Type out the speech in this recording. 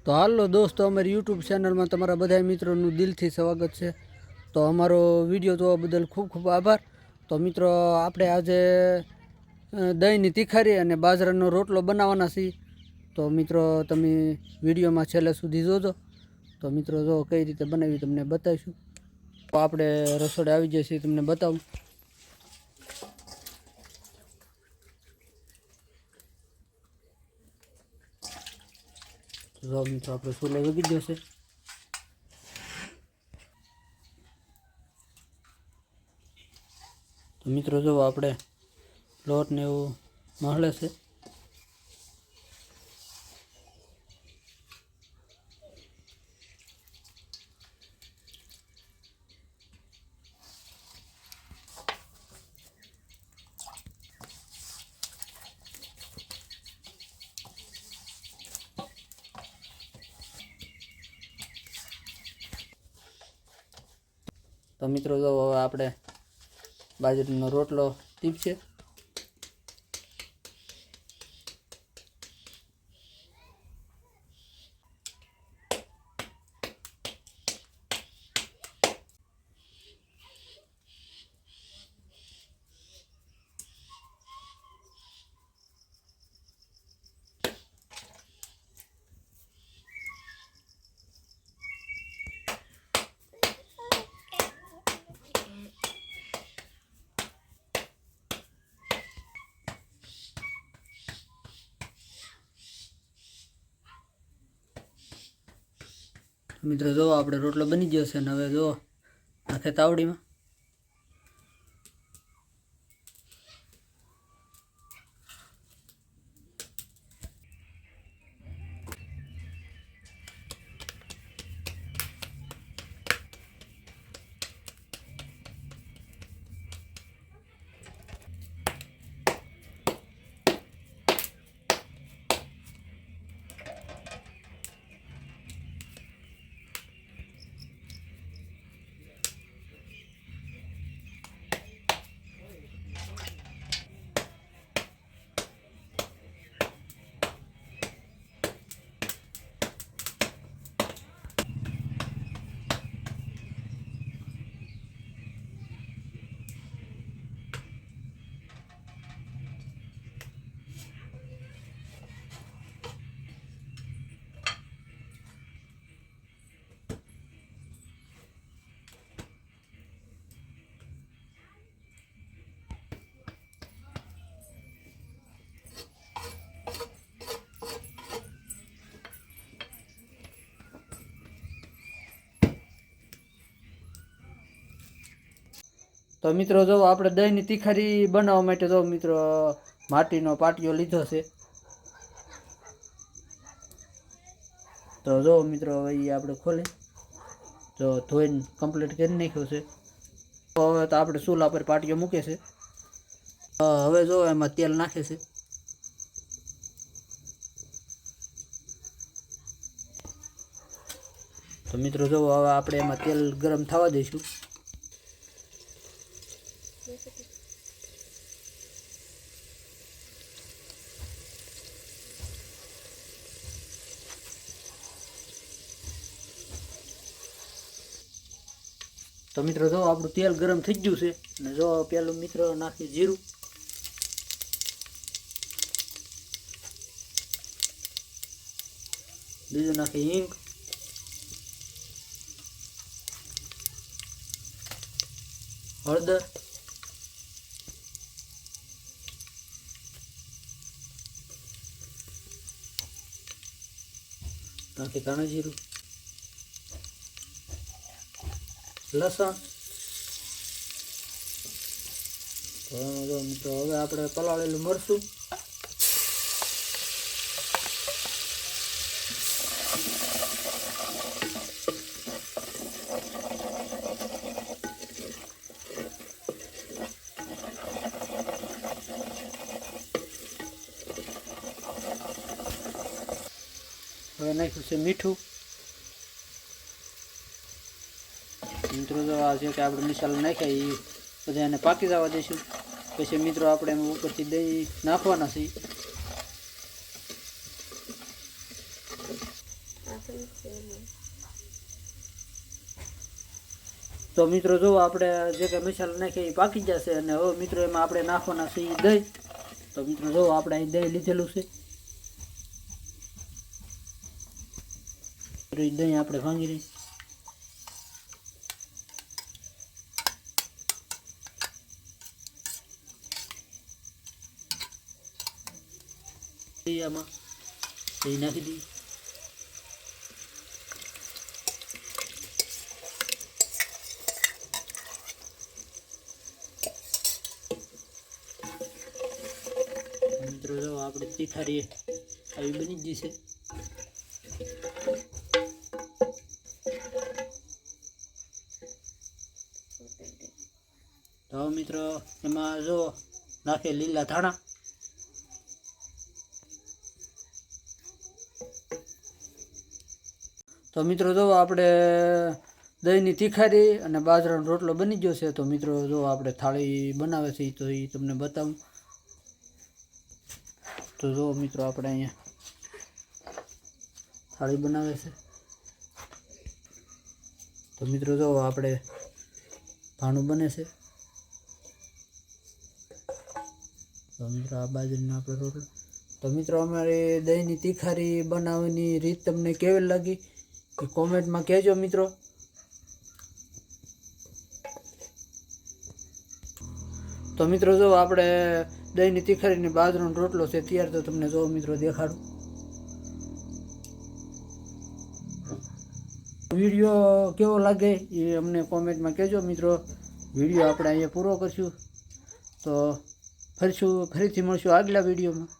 તો હાલો દોસ્તો, અમારી યુટ્યુબ ચેનલમાં તમારા બધા મિત્રોનું દિલથી સ્વાગત છે। તો અમારો વિડીયો જોવા બદલ ખૂબ ખૂબ આભાર। તો મિત્રો, આપણે આજે દહીંની તીખારી અને બાજરાનો રોટલો બનાવવાના છીએ। તો મિત્રો, તમે વિડીયોમાં છેલ્લે સુધી જોજો। તો મિત્રો, જો કઈ રીતે બનાવી તમને બતાવીશું। તો આપણે રસોડે આવી જઈએ છીએ, તમને બતાવું। જો મિત્રો, આપણે ચૂલો વગી ગયો છે। તો મિત્રો, જો આપણે લોટ ને એવું મહળે છે। તો મિત્રો, જો હવે આપણે બાજરીનો રોટલો ટીપશે। મિત્રો, જો આપણે રોટલો બની ગયો છે ને હવે જો નાખે તાવડીમાં। તો મિત્રો, જો આપણે દહીંની તીખારી બનાવવા માટે જો મિત્રો માટીનો પાટિયો લીધો છે। તો જો મિત્રો, હવે એ આપણે ખોલી જો ધોઈને કમ્પ્લીટ કરી નાખ્યો છે। તો હવે તો આપણે ચૂલા પર પાટિયો મૂકે છે। હવે જો એમાં તેલ નાખે છે। તો મિત્રો, જો હવે આપણે એમાં તેલ ગરમ થવા દઈશું। તો મિત્રો, જો આપણું તેલ ગરમ થઈ ગયું છે અને જો પેલું મિત્રો નાખી જીરું, બીજું નાખી હિંગ, હળદર, નાખી ધાણા જીરું, લસણ। તો જો મિત્રો, હવે આપણે પલાળેલું મરચું, હવે નાખ્યું છે મીઠું। મિત્રો, જો આ છે કે આપણે મસાલો નાખ્યા એ બધા એને પાકી જવા દઈશું। પછી મિત્રો, આપણે એમાં ઉપરથી દહીં નાખવાના છે। તો મિત્રો જો આપણે જે કંઈ મસાલો નાખીએ એ પાકી જશે અને હવે મિત્રો એમાં આપણે નાખવાના છે દહીં. તો મિત્રો જો આપણે અહીં દહીં લીધેલું છે. દહીં આપણે ભાંગી દઈએ. આમાં દહીં નાખી દઈએ. મિત્રો જો આપણે તીખારી આવી બની ગઈ છે. તો મિત્રો એમાં જો નાખે લીલા ધાણા. તો મિત્રો જો આપણે દહીંની તીખારી અને બાજરાનો રોટલો બની ગયો છે. તો મિત્રો જો આપણે થાળી બનાવે છે તો એ તમને બતાવું. તો જો મિત્રો આપણે અહીંયા થાળી બનાવે છે. તો મિત્રો જો આપણે ભાણું બને છે. તો મિત્રો આ બાજરીનો આપણે રોટલો. તો મિત્રો અમારી દહીંની તીખારી બનાવવાની રીત તમને કેવી લાગી એ કોમેન્ટમાં કહેજો મિત્રો. તો મિત્રો જો આપણે દહીંની તીખારીની બાજરાનો રોટલો છે તૈયાર. તો તમને જો મિત્રો દેખાડું. વિડીયો કેવો લાગે એ અમને કોમેન્ટમાં કહેજો મિત્રો. વિડીયો આપણે અહીંયા પૂરો કરશું. તો ફરીથી મળશું આગલા વિડીયોમાં.